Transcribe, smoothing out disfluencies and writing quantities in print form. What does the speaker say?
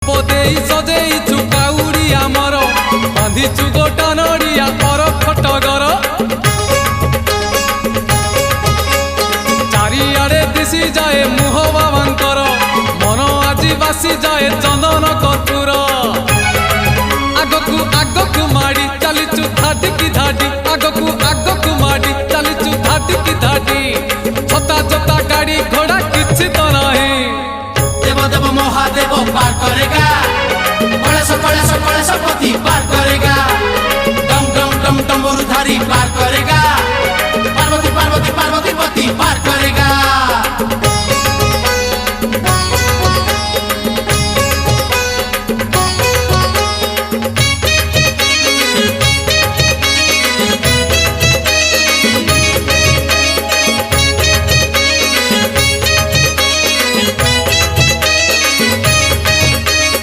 देई सजेइछु काउड़ी आमर बांधिछु गोटा नड़िया पर खटगर चारिआडे दिशि जाए मुह बाबांकर मन आजि बासी जाए चंदन कर्पूर आगकु माड़ी चलीचु धाडी की धाडी आगकु माड़ी चलीचु धाडी की धाडी।